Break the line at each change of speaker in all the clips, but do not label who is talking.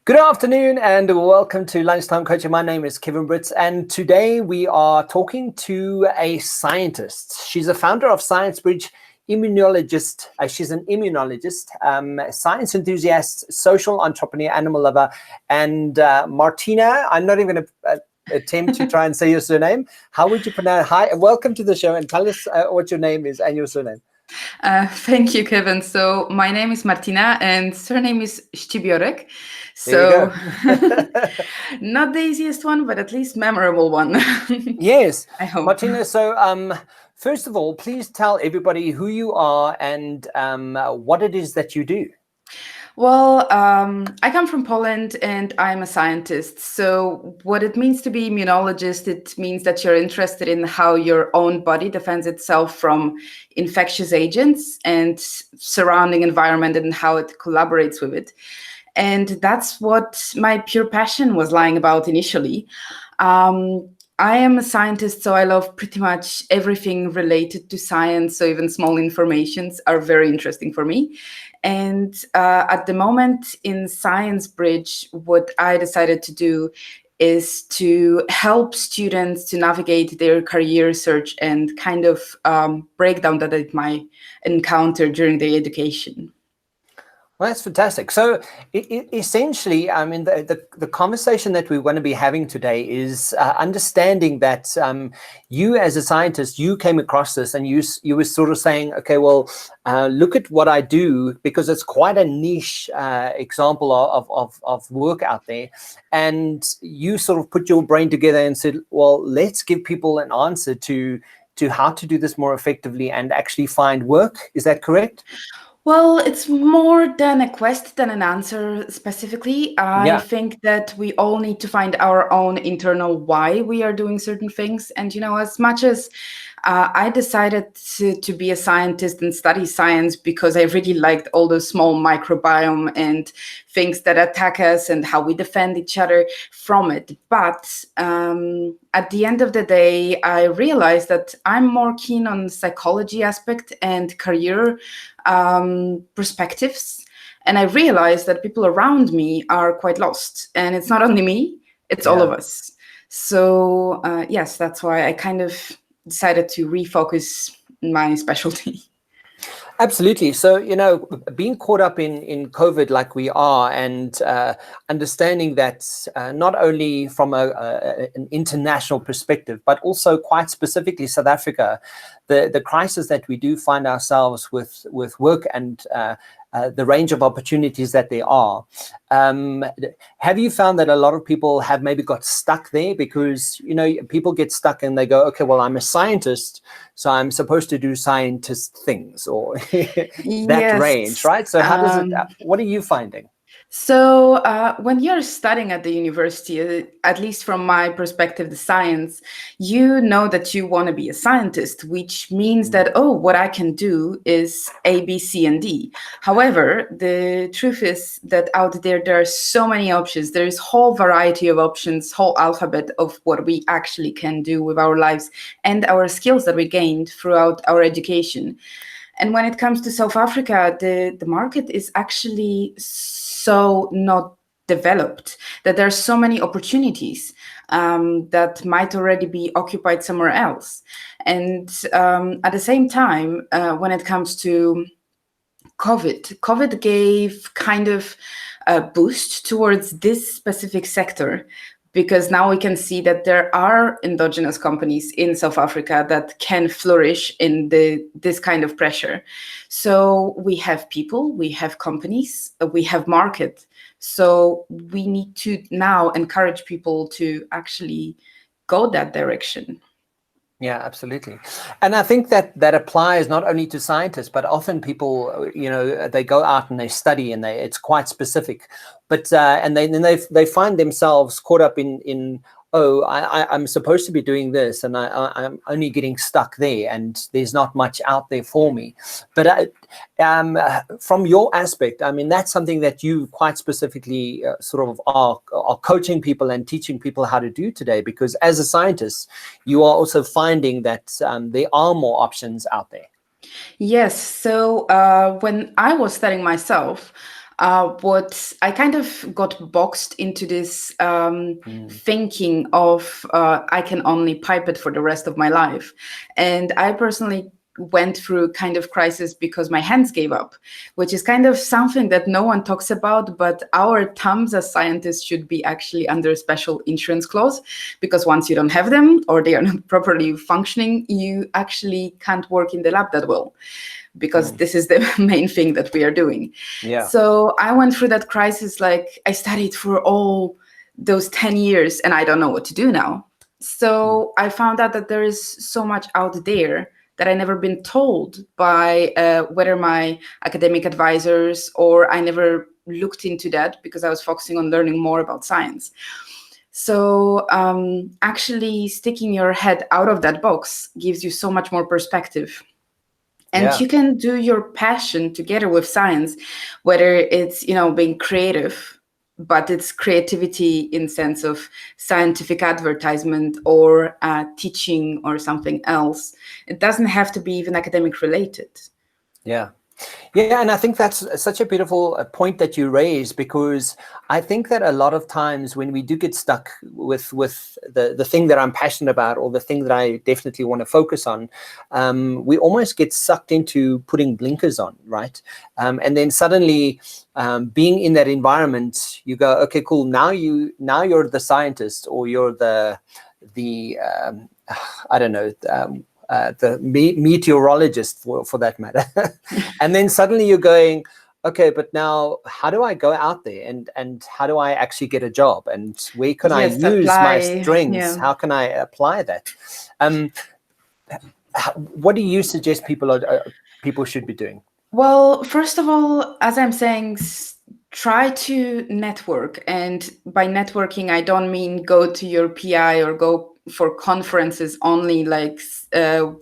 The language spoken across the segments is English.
Good afternoon and welcome to Lunchtime Coaching. My name is Kevin Britz, and today we are talking to a scientist. She's a founder of Science Bridge, immunologist. She's an immunologist, science enthusiast, social entrepreneur, animal lover, and Martyna. I'm not even going to attempt to try and say your surname. How would you pronounce? Hi, welcome to the show, and tell us what your name is and your surname.
Thank you, Kevin. So my name is Martyna and surname is Scibiorek.
So
Not the easiest one, but at least memorable one.
Yes,
I hope.
Martyna. So first of all, please tell everybody who you are and what it is that you do.
Well, I come from Poland and I'm a scientist. So what it means to be immunologist, it means that you're interested in how your own body defends itself from infectious agents and surrounding environment and how it collaborates with it. And that's what my pure passion was lying about initially. I am a scientist, so I love pretty much everything related to science. So even small informations are very interesting for me. And at the moment in Science Bridge, what I decided to do is to help students to navigate their career search and kind of breakdown that it might encounter during their education.
Well, that's fantastic. So essentially, I mean, the conversation that we're going to be having today is understanding that you as a scientist, you came across this and you were sort of saying, okay, well, look at what I do, because it's quite a niche example of work out there. And you sort of put your brain together and said, well, let's give people an answer to how to do this more effectively and actually find work. Is that correct?
Well, it's more than a quest than an answer specifically. I think that we all need to find our own internal why we are doing certain things. And, you know, as much as I decided to be a scientist and study science because I really liked all those small microbiome and things that attack us and how we defend each other from it. But at the end of the day, I realized that I'm more keen on psychology aspect and career perspectives. And I realized that people around me are quite lost. And it's not only me, it's all of us. So yes, that's why I kind of decided to refocus my specialty.
Absolutely. So, you know, being caught up in COVID like we are, and understanding that not only from an international perspective, but also quite specifically South Africa, the crisis that we do find ourselves with work and the range of opportunities that there are. Have you found that a lot of people have maybe got stuck there? Because, you know, people get stuck and they go, okay, well, I'm a scientist, so I'm supposed to do scientist things, or that range, right? So how does it, what are you finding?
So when you're studying at the university, at least from my perspective, the science, you know that you want to be a scientist, which means that, oh, what I can do is A, B, C, and D. However, the truth is that out there are so many options. There is a whole variety of options, whole alphabet of what we actually can do with our lives and our skills that we gained throughout our education. And when it comes to South Africa, the market is actually so not developed, that there are so many opportunities that might already be occupied somewhere else. And at the same time, when it comes to COVID gave kind of a boost towards this specific sector, because now we can see that there are endogenous companies in South Africa that can flourish in this kind of pressure. So we have people, we have companies, we have market. So we need to now encourage people to actually go that direction.
Yeah, absolutely. And I think that applies not only to scientists, but often people, you know, they go out and they study and it's quite specific, but and then they find themselves caught up in oh, I'm supposed to be doing this, and I'm only getting stuck there, and there's not much out there for me. But from your aspect, I mean, that's something that you quite specifically sort of are coaching people and teaching people how to do today, because as a scientist, you are also finding that there are more options out there.
Yes. So when I was studying myself, What I kind of got boxed into this
Mm.
thinking of I can only pipe it for the rest of my life. And I personally went through kind of crisis because my hands gave up, which is kind of something that no one talks about, but our thumbs as scientists should be actually under a special insurance clause, because once you don't have them or they are not properly functioning, you actually can't work in the lab that well, because this is the main thing that we are doing.
Yeah.
So I went through that crisis. Like, I studied for all those 10 years and I don't know what to do now. So I found out that there is so much out there that I never been told by whether my academic advisors, or I never looked into that because I was focusing on learning more about science. So actually sticking your head out of that box gives you so much more perspective. And
Yeah.
you can do your passion together with science, whether it's, being creative, but it's creativity in sense of scientific advertisement or teaching or something else. It doesn't have to be even academic related.
Yeah. Yeah, and I think that's such a beautiful point that you raise, because I think that a lot of times when we do get stuck with the thing that I'm passionate about, or the thing that I definitely want to focus on, we almost get sucked into putting blinkers on, right? And then suddenly, being in that environment, you go, okay, cool. Now you're the scientist, or you're the I don't know. The meteorologist, for that matter. And then suddenly you're going, okay, but now how do I go out there, and how do I actually get a job, and where can I
Yes,
use my
apply.
strengths?
Yeah.
How can I apply that? What do you suggest people should be doing?
Well, first of all, as I'm saying, try to network. And by networking, I don't mean go to your PI or go for conferences only. Like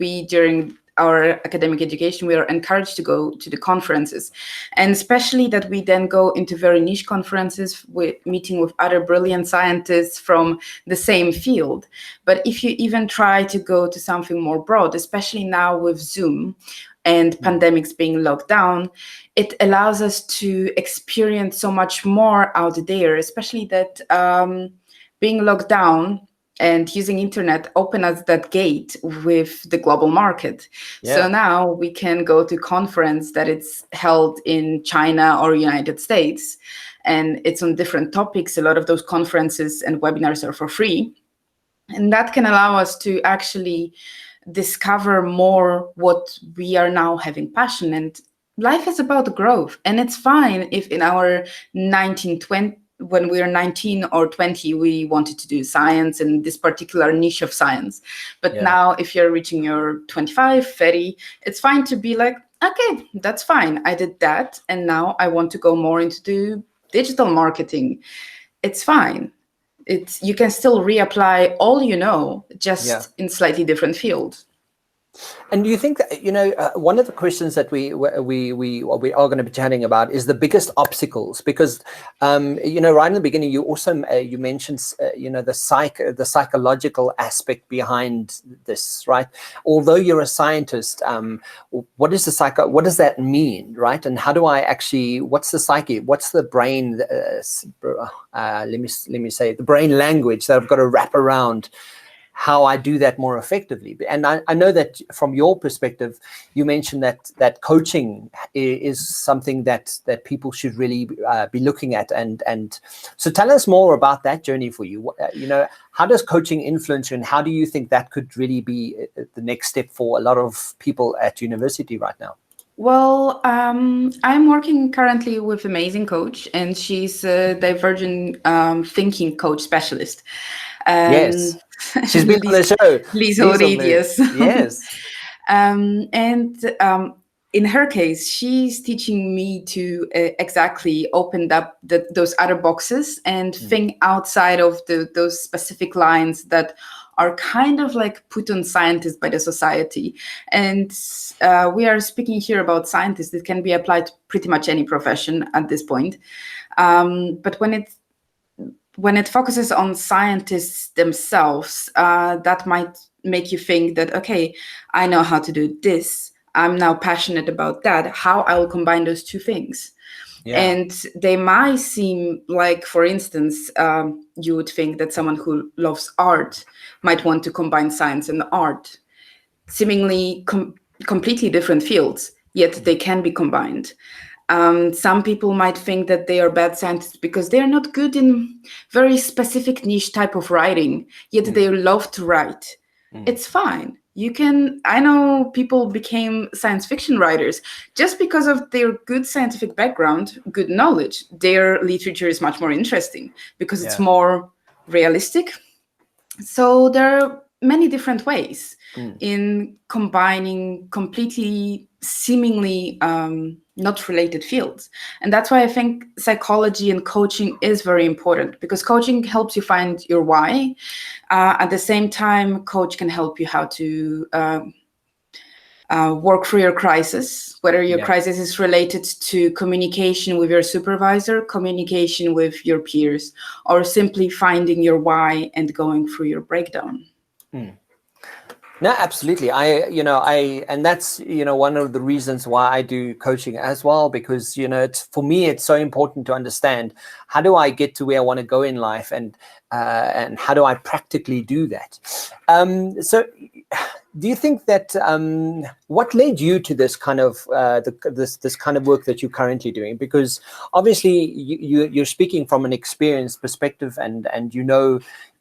we, during our academic education, we are encouraged to go to the conferences, and especially that we then go into very niche conferences with meeting with other brilliant scientists from the same field. But if you even try to go to something more broad, especially now with Zoom and pandemics being locked down, it allows us to experience so much more out there, especially that being locked down and using internet open us that gate with the global market.
Yeah.
So now we can go to conference that it's held in China or United States, and it's on different topics. A lot of those conferences and webinars are for free. And that can allow us to actually discover more what we are now having passion. And life is about growth, and it's fine if in our 1920, when we are 19 or 20, we wanted to do science in this particular niche of science. But now if you're reaching your 25, 30, it's fine to be like, okay, that's fine, I did that, and now I want to go more into digital marketing. It's fine. You can still reapply all just in slightly different fields.
And do you think that, one of the questions that we are going to be chatting about is the biggest obstacles? Because, right in the beginning, you also you mentioned, the psychological aspect behind this, right? Although you're a scientist, what is what does that mean, right? And how do I actually? What's the psyche? What's the brain? Let me say the brain language that I've got to wrap around how I do that more effectively. And I know that from your perspective, you mentioned that coaching is something that people should really be looking at. And so tell us more about that journey for you. How does coaching influence you, and how do you think that could really be the next step for a lot of people at university right now?
Well, I'm working currently with an amazing coach, and she's a divergent thinking coach specialist.
Yes. She's been on the show.
Lisa Reed, yes.
Yes.
In her case, she's teaching me to exactly open up those other boxes and think outside of those specific lines that are kind of like put on scientists by the society. And we are speaking here about scientists that can be applied to pretty much any profession at this point. But when it focuses on scientists themselves, that might make you think that, okay, I know how to do this. I'm now passionate about that. How I will combine those two things.
Yeah.
And they might seem like, for instance, you would think that someone who loves art might want to combine science and art, seemingly completely different fields, yet they can be combined. Some people might think that they are bad scientists because they are not good in very specific niche type of writing, yet they love to write. It's fine. I know people became science fiction writers just because of their good scientific background, good knowledge. Their literature is much more interesting because it's more realistic. So there are many different ways in combining completely seemingly not related fields. And that's why I think psychology and coaching is very important, because coaching helps you find your why. At the same time, coach can help you how to work through your crisis, whether your crisis is related to communication with your supervisor, communication with your peers, or simply finding your why and going through your breakdown.
No, absolutely. And that's, one of the reasons why I do coaching as well, because, for me, it's so important to understand, how do I get to where I want to go in life, and how do I practically do that? So do you think that, what led you to this kind of, this kind of work that you're currently doing? Because obviously you're speaking from an experienced perspective, and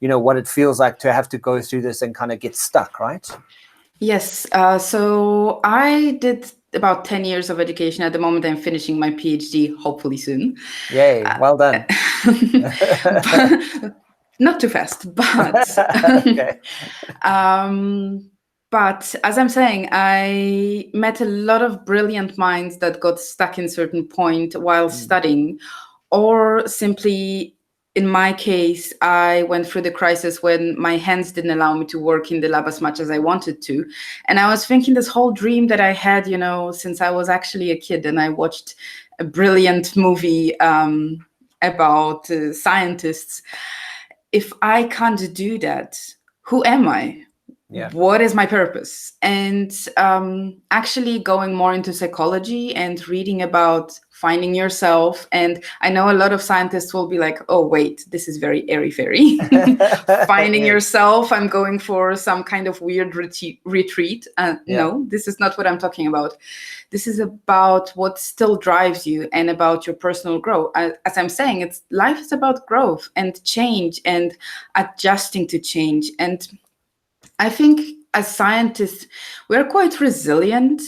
what it feels like to have to go through this and kind of get stuck, right?
Yes. So I did about 10 years of education. At the moment, I'm finishing my PhD, hopefully soon.
Yay, well done.
Not too fast, but
Okay.
But as I'm saying, I met a lot of brilliant minds that got stuck in certain point while studying, or simply, in my case, I went through the crisis when my hands didn't allow me to work in the lab as much as I wanted to. And I was thinking this whole dream that I had, since I was actually a kid, and I watched a brilliant movie about scientists. If I can't do that, who am I? What is my purpose? And actually going more into psychology and reading about finding yourself. And I know a lot of scientists will be like, oh, wait, this is very airy-fairy. Finding yourself, I'm going for some kind of weird retreat. No, this is not what I'm talking about. This is about what still drives you and about your personal growth. As I'm saying, life is about growth and change and adjusting to change. And I think as scientists, we're quite resilient.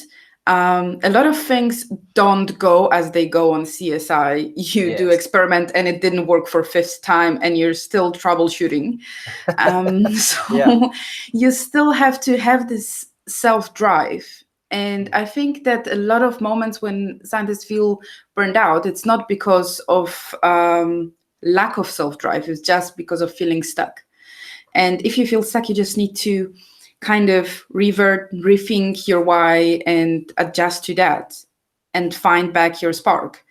A lot of things don't go as they go on CSI. You do experiment and it didn't work for fifth time and you're still troubleshooting. You still have to have this self-drive. And I think that a lot of moments when scientists feel burned out, it's not because of lack of self-drive, it's just because of feeling stuck. And if you feel stuck, you just need to kind of rethink your why and adjust to that and find back your spark.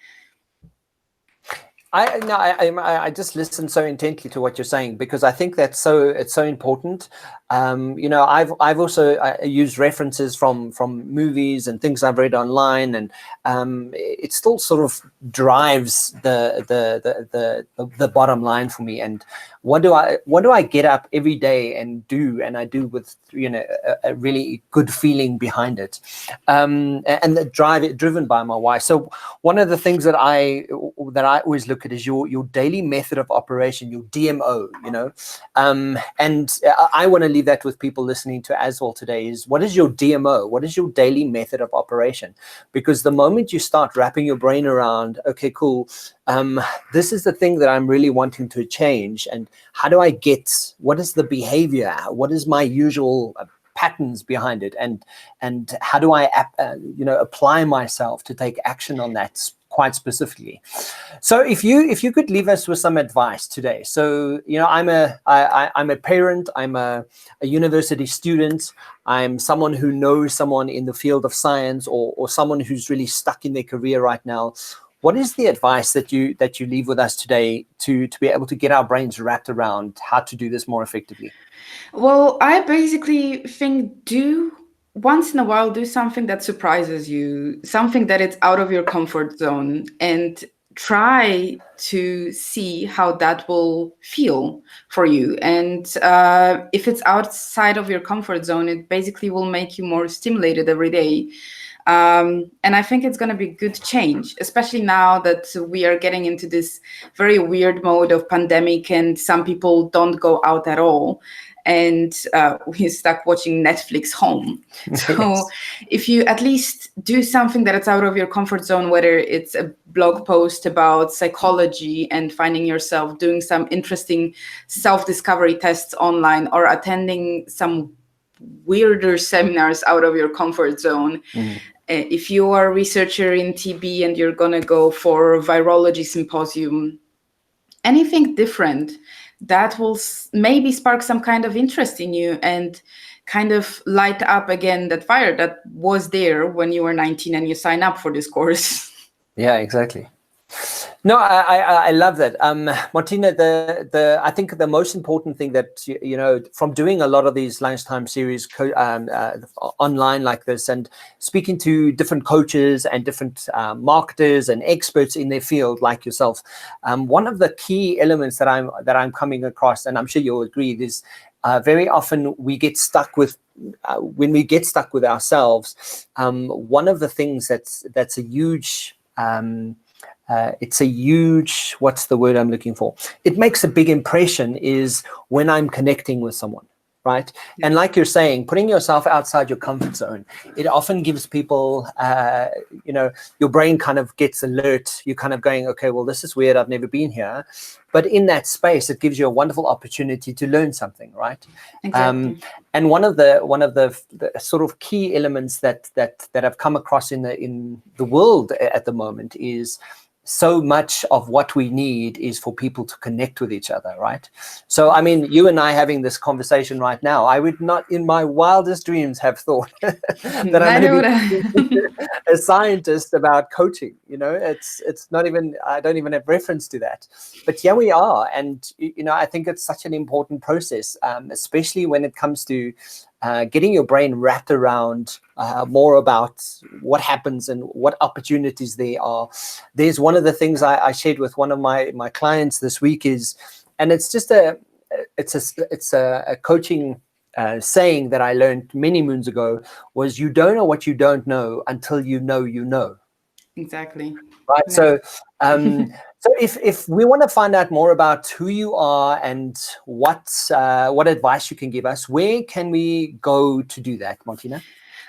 I just listen so intently to what you're saying, because I think it's so important. I've also used references from movies and things I've read online, and it still sort of drives the bottom line for me. And what do I get up every day and do? And I do with a really good feeling behind it, and driven by my why. So one of the things that I always look at is your daily method of operation, your DMO. And I want to leave that with people listening to as well today. Is what is your DMO? What is your daily method of operation? Because the moment you start wrapping your brain around, okay, cool, this is the thing that I'm really wanting to change, and how do I what is the behavior? What is my usual patterns behind it, and how do I apply myself to take action on that quite specifically? So if you could leave us with some advice today. So I'm a parent, I'm a university student, I'm someone who knows someone in the field of science, or someone who's really stuck in their career right now. What is the advice that you leave with us today to be able to get our brains wrapped around how to do this more effectively?
Well, I basically think do once in a while, do something that surprises you, something that is out of your comfort zone, and try to see how that will feel for you. And if it's outside of your comfort zone, it basically will make you more stimulated every day. And I think it's going to be good change, especially now that we are getting into this very weird mode of pandemic and some people don't go out at all. And we're stuck watching Netflix home. So
Yes.
if you at least do something that is out of your comfort zone, whether it's a blog post about psychology and finding yourself doing some interesting self-discovery tests online, or attending some weirder seminars out of your comfort zone. If you are a researcher in TB and you're going to go for a virology symposium, anything different that will maybe spark some kind of interest in you and kind of light up again that fire that was there when you were 19 and you sign up for this course.
Yeah, exactly. No, I love that, Martyna. I think the most important thing that you know from doing a lot of these lunchtime series online like this, and speaking to different coaches and different marketers and experts in their field like yourself, one of the key elements that I'm coming across, and I'm sure you'll agree, is very often we get stuck with when we get stuck with ourselves. One of the things that's a huge it's a huge, what's the word I'm looking for? It makes a big impression is when I'm connecting with someone, right? And like you're saying, putting yourself outside your comfort zone, it often gives people, you know, your brain kind of gets alert. You're kind of going, okay, well, this is weird. I've never been here. But in that space, it gives you a wonderful opportunity to learn something, right?
Exactly.
And one of the sort of key elements that I've come across in the world at the moment is so much of what we need is for people to connect with each other, right? So, I mean, you and I having this conversation right now, I would not in my wildest dreams have thought that I'm going to be a scientist about coaching. You know, it's not even, I don't even have reference to that. But here we are. And, you know, I think it's such an important process, especially when it comes to getting your brain wrapped around more about what happens and what opportunities there are. There's one of the things I shared with one of my clients this week is, and it's just a coaching saying that I learned many moons ago, was you don't know what you don't know until you know you know.
Exactly.
Right.
Yeah.
So if we want to find out more about who you are and what advice you can give us, where can we go to do that, Martyna?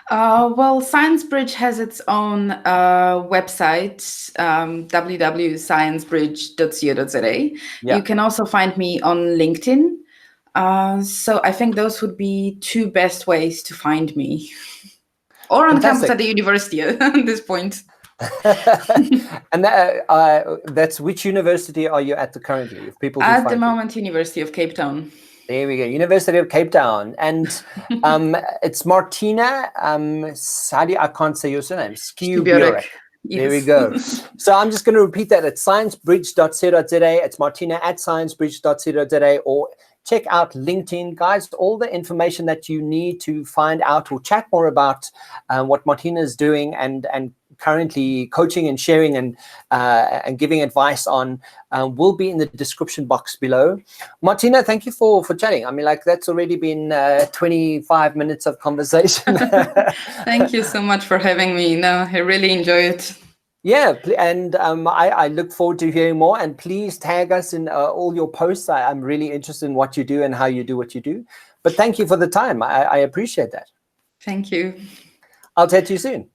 Well, ScienceBridge has its own website, www.sciencebridge.co.za.
Yeah.
You can also find me on LinkedIn. So I think those would be two best ways to find me. Or on campus at the university at this point.
And that's which university are you at currently? If people
at the moment, University of Cape Town.
There we go, University of Cape Town, and it's Martyna I can't say your surname. Scibiorek.
Yes.
There we go. So I'm just going to repeat that. It's sciencebridge.co.za. It's Martyna at sciencebridge.co.za, or check out LinkedIn, guys. All the information that you need to find out or chat more about what Martyna is doing and currently coaching and sharing and giving advice on will be in the description box below. Martyna, thank you for chatting. I mean, like, that's already been 25 minutes of conversation.
Thank you so much for having me. No, I really enjoy it.
Yeah, and I look forward to hearing more, and please tag us in all your posts. I'm really interested in what you do and how you do what you do. But thank you for the time. I appreciate that.
Thank you.
I'll chat to you soon.